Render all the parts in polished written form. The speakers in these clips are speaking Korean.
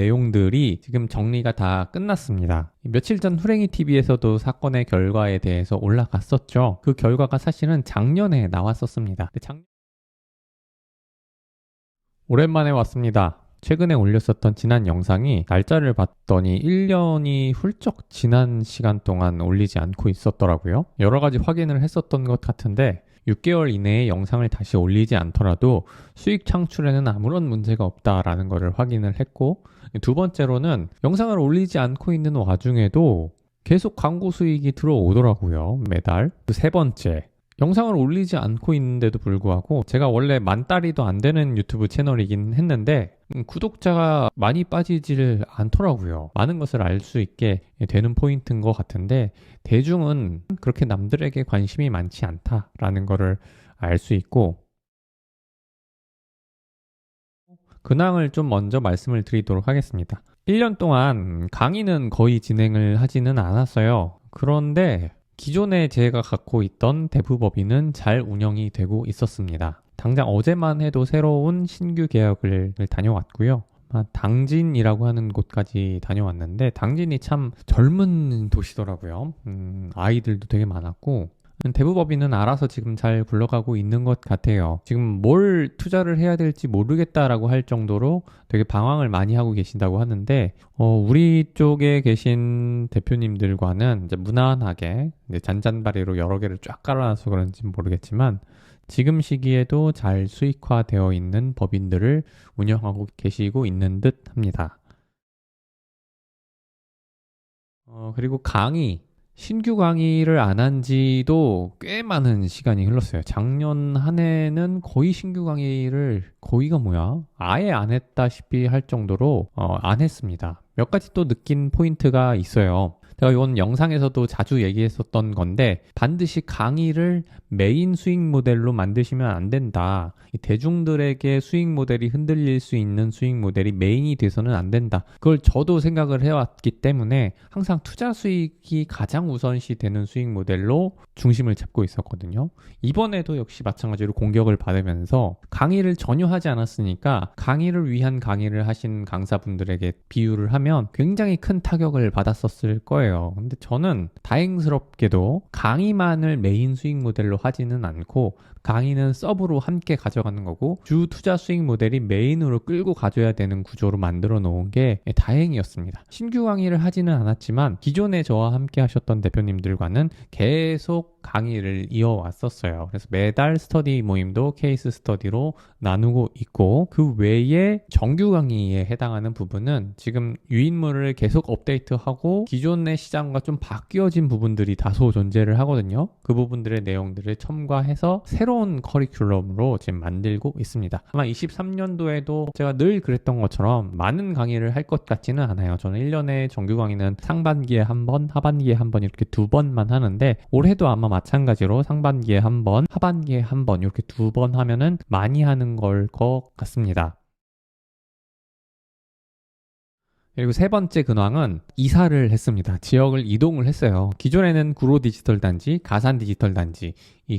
내용들이 지금 정리가 다 끝났습니다. 며칠 전 후랭이TV에서도 사건의 결과에 대해서 올라갔었죠. 그 결과가 사실은 작년에 나왔었습니다. 오랜만에 왔습니다. 최근에 올렸었던 지난 영상이 날짜를 봤더니 1년이 훌쩍 지난 시간 동안 올리지 않고 있었더라고요. 여러 가지 확인을 했었던 것 같은데 6개월 이내에 영상을 다시 올리지 않더라도 수익 창출에는 아무런 문제가 없다라는 것을 확인을 했고, 두 번째로는 영상을 올리지 않고 있는 와중에도 계속 광고 수익이 들어오더라고요. 매달. 세 번째, 영상을 올리지 않고 있는데도 불구하고 제가 원래 10,000달이도 안 되는 유튜브 채널이긴 했는데 구독자가 많이 빠지질 않더라고요. 많은 것을 알 수 있게 되는 포인트인 것 같은데 대중은 그렇게 남들에게 관심이 많지 않다라는 것을 알 수 있고, 근황을 좀 먼저 말씀을 드리도록 하겠습니다. 1년 동안 강의는 거의 진행을 하지는 않았어요. 그런데 기존에 제가 갖고 있던 대부법인은 잘 운영이 되고 있었습니다. 당장 어제만 해도 새로운 신규 계약을 다녀왔고요. 당진이라고 하는 곳까지 다녀왔는데 당진이 참 젊은 도시더라고요. 아이들도 되게 많았고 대부법인은 알아서 지금 잘 굴러가고 있는 것 같아요. 지금 뭘 투자를 해야 될지 모르겠다라고 할 정도로 되게 방황을 많이 하고 계신다고 하는데 우리 쪽에 계신 대표님들과는 이제 무난하게 이제 잔잔바리로 여러 개를 쫙 깔아놔서 그런지 모르겠지만 지금 시기에도 잘 수익화되어 있는 법인들을 운영하고 계시고 있는 듯 합니다. 그리고 신규 강의를 안 한 지도 꽤 많은 시간이 흘렀어요. 작년 한 해는 거의 신규 강의를 아예 안 했다시피 할 정도로 안 했습니다. 몇 가지 또 느낀 포인트가 있어요. 제가 이건 영상에서도 자주 얘기했었던 건데 반드시 강의를 메인 수익 모델로 만드시면 안 된다. 대중들에게 수익 모델이 흔들릴 수 있는 수익 모델이 메인이 돼서는 안 된다. 그걸 저도 생각을 해왔기 때문에 항상 투자 수익이 가장 우선시 되는 수익 모델로 중심을 잡고 있었거든요. 이번에도 역시 마찬가지로 공격을 받으면서 강의를 전혀 하지 않았으니까 강의를 위한 강의를 하신 강사분들에게 비유를 하면 굉장히 큰 타격을 받았었을 거예요. 근데 저는 다행스럽게도 강의만을 메인 수익 모델로 하지는 않고 강의는 서브로 함께 가져가는 거고 주 투자 수익 모델이 메인으로 끌고 가줘야 되는 구조로 만들어 놓은 게 다행이었습니다. 신규 강의를 하지는 않았지만 기존에 저와 함께 하셨던 대표님들과는 계속 강의를 이어왔었어요. 그래서 매달 스터디 모임도 케이스 스터디로 나누고 있고 그 외에 정규 강의에 해당하는 부분은 지금 유인물을 계속 업데이트하고 기존의 시장과 좀 바뀌어진 부분들이 다소 존재를 하거든요. 그 부분들의 내용들을 첨가해서 새로운 커리큘럼으로 지금 만들고 있습니다. 아마 23년도에도 제가 늘 그랬던 것처럼 많은 강의를 할 것 같지는 않아요. 저는 1년에 정규 강의는 상반기에 한 번, 하반기에 한 번 이렇게 2번만 하는데 올해도 아마 마찬가지로 상반기에 한 번, 하반기에 한 번 이렇게 2번 하면은 많이 하는 걸 것 같습니다. 그리고 세 번째 근황은 이사를 했습니다. 지역을 이동을 했어요. 기존에는 구로 디지털 단지, 가산 디지털 단지,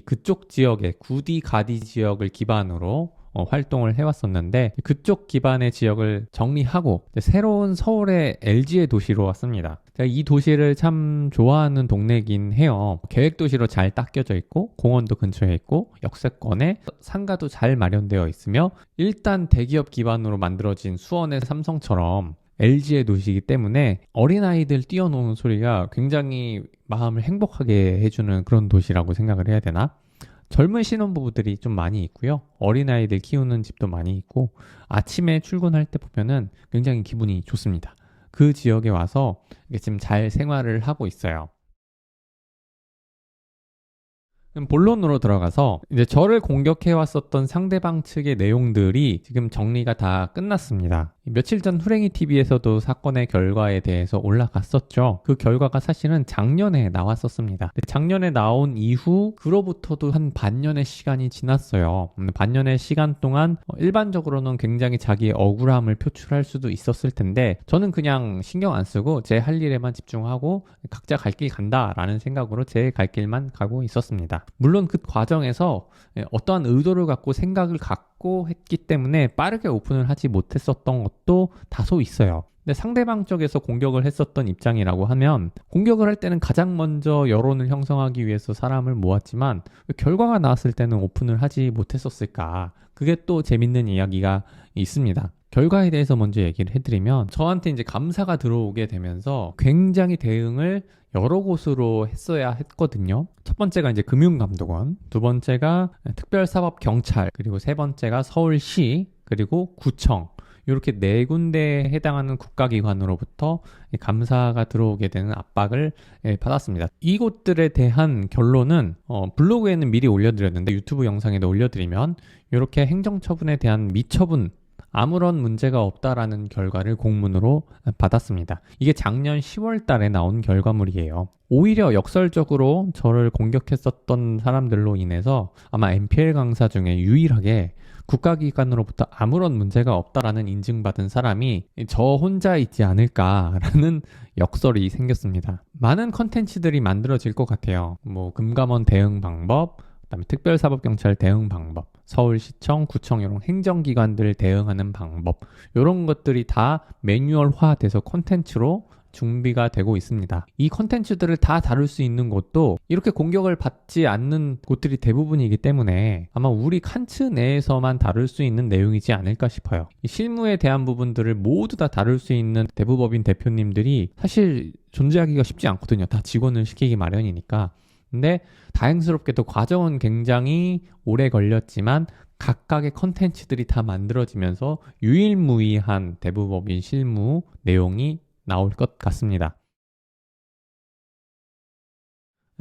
그쪽 지역의 구디, 가디 지역을 기반으로 활동을 해왔었는데 그쪽 기반의 지역을 정리하고 새로운 서울의 LG의 도시로 왔습니다. 제가 이 도시를 참 좋아하는 동네긴 해요. 계획도시로 잘 닦여져 있고 공원도 근처에 있고 역세권에 상가도 잘 마련되어 있으며 일단 대기업 기반으로 만들어진 수원의 삼성처럼 LG의 도시이기 때문에 어린아이들 뛰어노는 소리가 굉장히 마음을 행복하게 해주는 그런 도시라고 생각을 해야 되나? 젊은 신혼부부들이 좀 많이 있고요. 어린아이들 키우는 집도 많이 있고 아침에 출근할 때 보면은 굉장히 기분이 좋습니다. 그 지역에 와서 지금 잘 생활을 하고 있어요. 그럼 본론으로 들어가서 이제 저를 공격해 왔었던 상대방 측의 내용들이 지금 정리가 다 끝났습니다. 며칠 전 후랭이TV에서도 사건의 결과에 대해서 올라갔었죠. 그 결과가 사실은 작년에 나왔었습니다. 작년에 나온 이후 그로부터도 한 반년의 시간이 지났어요. 반년의 시간 동안 일반적으로는 굉장히 자기의 억울함을 표출할 수도 있었을 텐데 저는 그냥 신경 안 쓰고 제 할 일에만 집중하고 각자 갈 길 간다라는 생각으로 제 갈 길만 가고 있었습니다. 물론 그 과정에서 어떠한 의도를 갖고 생각을 갖고 했기 때문에 빠르게 오픈을 하지 못했었던 것도 다소 있어요. 근데 상대방 쪽에서 공격을 했었던 입장이라고 하면 공격을 할 때는 가장 먼저 여론을 형성하기 위해서 사람을 모았지만 왜 결과가 나왔을 때는 오픈을 하지 못했었을까? 그게 또 재밌는 이야기가 있습니다. 결과에 대해서 먼저 얘기를 해드리면 저한테 이제 감사가 들어오게 되면서 굉장히 대응을 여러 곳으로 했어야 했거든요. 첫 번째가 이제 금융감독원, 두 번째가 특별사법경찰, 그리고 세 번째가 서울시, 그리고 구청. 이렇게 네 군데에 해당하는 국가기관으로부터 감사가 들어오게 되는 압박을 받았습니다. 이곳들에 대한 결론은 블로그에는 미리 올려드렸는데 유튜브 영상에도 올려드리면 이렇게 행정처분에 대한 미처분 아무런 문제가 없다라는 결과를 공문으로 받았습니다. 이게 작년 10월 달에 나온 결과물이에요. 오히려 역설적으로 저를 공격했었던 사람들로 인해서 아마 MPL 강사 중에 유일하게 국가기관으로부터 아무런 문제가 없다라는 인증받은 사람이 저 혼자 있지 않을까라는 역설이 생겼습니다. 많은 컨텐츠들이 만들어질 것 같아요. 뭐 금감원 대응 방법, 그다음에 특별사법경찰 대응 방법, 서울시청, 구청 이런 행정기관들 대응하는 방법 이런 것들이 다 매뉴얼화돼서 콘텐츠로 준비가 되고 있습니다. 이 콘텐츠들을 다 다룰 수 있는 곳도 이렇게 공격을 받지 않는 곳들이 대부분이기 때문에 아마 우리 칸츠 내에서만 다룰 수 있는 내용이지 않을까 싶어요. 이 실무에 대한 부분들을 모두 다 다룰 수 있는 대부법인 대표님들이 사실 존재하기가 쉽지 않거든요. 다 직원을 시키기 마련이니까. 근데 다행스럽게도 과정은 굉장히 오래 걸렸지만 각각의 컨텐츠들이 다 만들어지면서 유일무이한 대부법인 실무 내용이 나올 것 같습니다.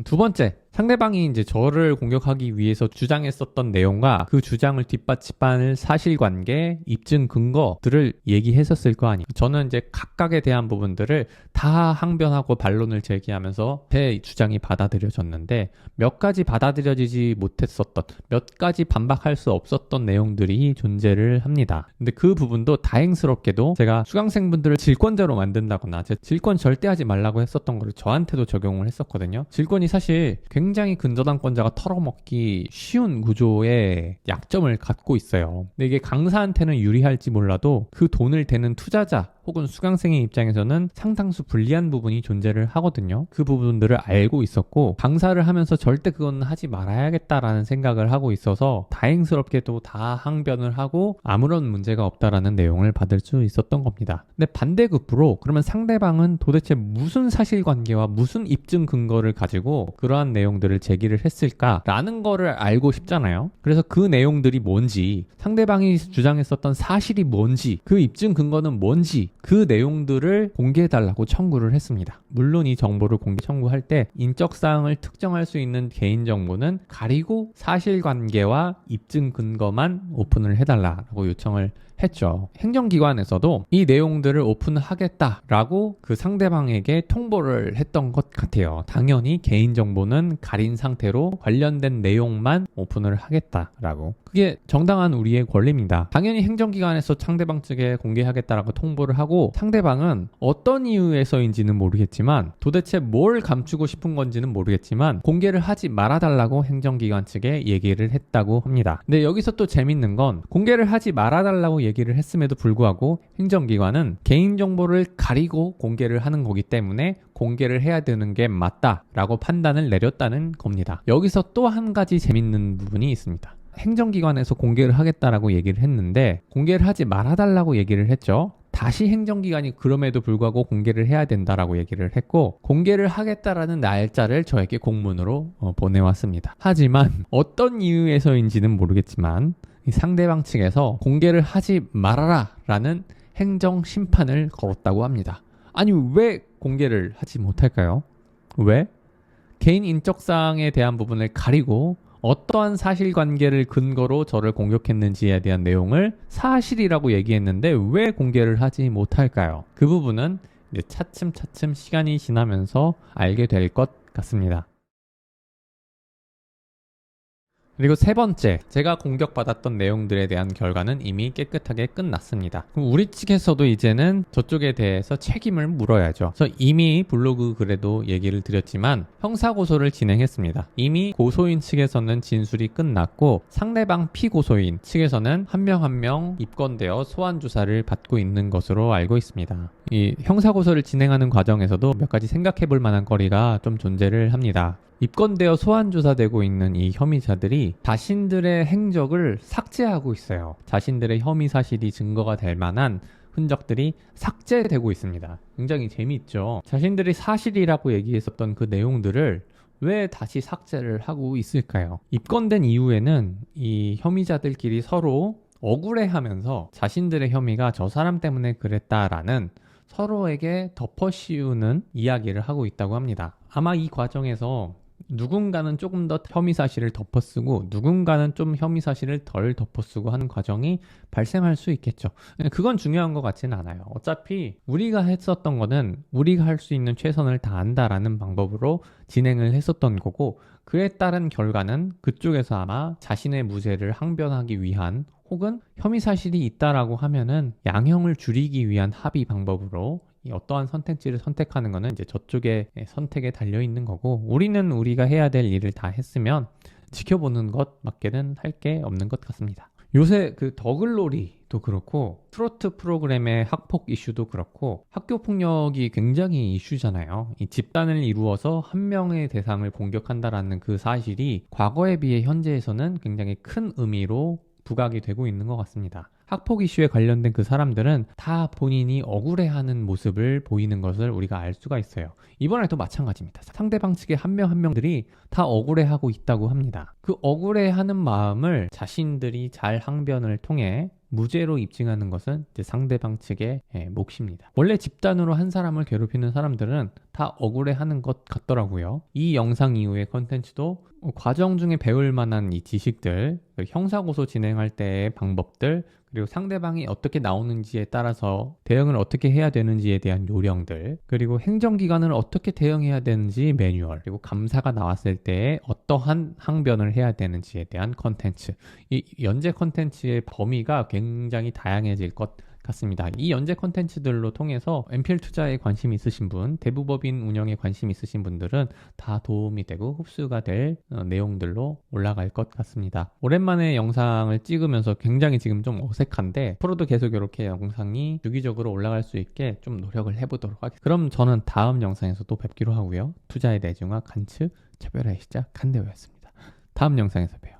두 번째, 상대방이 이제 저를 공격하기 위해서 주장했었던 내용과 그 주장을 뒷받침할 사실관계, 입증 근거들을 얘기했었을 거 아니에요. 저는 이제 각각에 대한 부분들을 다 항변하고 반론을 제기하면서 제 주장이 받아들여졌는데 몇 가지 받아들여지지 못했었던, 몇 가지 반박할 수 없었던 내용들이 존재를 합니다. 근데 그 부분도 다행스럽게도 제가 수강생분들을 질권자로 만든다거나 제 질권 절대 하지 말라고 했었던 거를 저한테도 적용을 했었거든요. 질권이 사실 굉장히 근저당권자가 털어먹기 쉬운 구조의 약점을 갖고 있어요. 근데 이게 강사한테는 유리할지 몰라도 그 돈을 대는 투자자 혹은 수강생의 입장에서는 상당수 불리한 부분이 존재를 하거든요. 그 부분들을 알고 있었고 강사를 하면서 절대 그건 하지 말아야겠다라는 생각을 하고 있어서 다행스럽게도 다 항변을 하고 아무런 문제가 없다라는 내용을 받을 수 있었던 겁니다. 근데 반대급부로 그러면 상대방은 도대체 무슨 사실관계와 무슨 입증 근거를 가지고 그러한 내용들을 제기를 했을까라는 거를 알고 싶잖아요. 그래서 그 내용들이 뭔지, 상대방이 주장했었던 사실이 뭔지, 그 입증 근거는 뭔지 그 내용들을 공개해달라고 청구를 했습니다. 물론 이 정보를 공개 청구할 때 인적사항을 특정할 수 있는 개인정보는 가리고 사실관계와 입증 근거만 오픈을 해달라고 요청을 했죠. 행정기관에서도 이 내용들을 오픈하겠다라고 그 상대방에게 통보를 했던 것 같아요. 당연히 개인정보는 가린 상태로 관련된 내용만 오픈을 하겠다라고. 그게 정당한 우리의 권리입니다. 당연히 행정기관에서 상대방 측에 공개하겠다라고 통보를 하고 상대방은 어떤 이유에서인지는 모르겠지만 도대체 뭘 감추고 싶은 건지는 모르겠지만 공개를 하지 말아달라고 행정기관 측에 얘기를 했다고 합니다. 근데 여기서 또 재밌는 건 공개를 하지 말아달라고 얘기를 했음에도 불구하고 행정기관은 개인정보를 가리고 공개를 하는 거기 때문에 공개를 해야 되는 게 맞다라고 판단을 내렸다는 겁니다. 여기서 또 한 가지 재밌는 부분이 있습니다. 행정기관에서 공개를 하겠다라고 얘기를 했는데 공개를 하지 말아달라고 얘기를 했죠. 다시 행정기관이 그럼에도 불구하고 공개를 해야 된다라고 얘기를 했고 공개를 하겠다라는 날짜를 저에게 공문으로 보내왔습니다. 하지만 어떤 이유에서인지는 모르겠지만 이 상대방 측에서 공개를 하지 말아라 라는 행정 심판을 걸었다고 합니다. 아니 왜 공개를 하지 못할까요? 왜? 개인 인적사항에 대한 부분을 가리고 어떠한 사실관계를 근거로 저를 공격했는지에 대한 내용을 사실이라고 얘기했는데 왜 공개를 하지 못할까요? 그 부분은 이제 차츰차츰 시간이 지나면서 알게 될 것 같습니다. 그리고 세 번째, 제가 공격받았던 내용들에 대한 결과는 이미 깨끗하게 끝났습니다. 그럼 우리 측에서도 이제는 저쪽에 대해서 책임을 물어야죠. 그래서 이미 블로그 글에도 얘기를 드렸지만 형사고소를 진행했습니다. 이미 고소인 측에서는 진술이 끝났고 상대방 피고소인 측에서는 한 명 한 명 입건되어 소환조사를 받고 있는 것으로 알고 있습니다. 이 형사고소를 진행하는 과정에서도 몇 가지 생각해 볼 만한 거리가 좀 존재를 합니다. 입건되어 소환조사되고 있는 이 혐의자들이 자신들의 행적을 삭제하고 있어요. 자신들의 혐의 사실이 증거가 될 만한 흔적들이 삭제되고 있습니다. 굉장히 재미있죠. 자신들이 사실이라고 얘기했었던 그 내용들을 왜 다시 삭제를 하고 있을까요? 입건된 이후에는 이 혐의자들끼리 서로 억울해하면서 자신들의 혐의가 저 사람 때문에 그랬다라는 서로에게 덮어씌우는 이야기를 하고 있다고 합니다. 아마 이 과정에서 누군가는 조금 더 혐의 사실을 덮어쓰고 누군가는 좀 혐의 사실을 덜 덮어쓰고 하는 과정이 발생할 수 있겠죠. 그건 중요한 것 같지는 않아요. 어차피 우리가 했었던 거는 우리가 할 수 있는 최선을 다한다라는 방법으로 진행을 했었던 거고, 그에 따른 결과는 그쪽에서 아마 자신의 무죄를 항변하기 위한 혹은 혐의 사실이 있다라고 하면은 양형을 줄이기 위한 합의 방법으로 이 어떠한 선택지를 선택하는 거는 이제 저쪽의 선택에 달려 있는 거고, 우리는 우리가 해야 될 일을 다 했으면 지켜보는 것밖에는 할 게 없는 것 같습니다. 요새 그 더글로리도 그렇고 트로트 프로그램의 학폭 이슈도 그렇고 학교 폭력이 굉장히 이슈잖아요. 이 집단을 이루어서 한 명의 대상을 공격한다라는 그 사실이 과거에 비해 현재에서는 굉장히 큰 의미로 부각이 되고 있는 것 같습니다. 학폭 이슈에 관련된 그 사람들은 다 본인이 억울해하는 모습을 보이는 것을 우리가 알 수가 있어요. 이번에도 마찬가지입니다. 상대방 측의 한 명 한 명들이 다 억울해하고 있다고 합니다. 그 억울해하는 마음을 자신들이 잘 항변을 통해 무죄로 입증하는 것은 이제 상대방 측의 몫입니다. 원래 집단으로 한 사람을 괴롭히는 사람들은 다 억울해하는 것 같더라고요. 이 영상 이후의 컨텐츠도 과정 중에 배울 만한 이 지식들, 형사고소 진행할 때의 방법들, 그리고 상대방이 어떻게 나오는지에 따라서 대응을 어떻게 해야 되는지에 대한 요령들, 그리고 행정기관을 어떻게 대응해야 되는지 매뉴얼, 그리고 감사가 나왔을 때 어떠한 항변을 해야 되는지에 대한 컨텐츠, 이 연재 컨텐츠의 범위가 굉장히 다양해질 것 같습니다. 이 연재 컨텐츠들로 통해서 NPL 투자에 관심 있으신 분, 대부법인 운영에 관심 있으신 분들은 다 도움이 되고 흡수가 될 내용들로 올라갈 것 같습니다. 오랜만에 영상을 찍으면서 굉장히 지금 좀 어색한데 앞으로도 계속 이렇게 영상이 주기적으로 올라갈 수 있게 좀 노력을 해보도록 하겠습니다. 그럼 저는 다음 영상에서 또 뵙기로 하고요. 투자의 대중화 칸츠 차별화의 시작 칸데오였습니다. 다음 영상에서 봬요.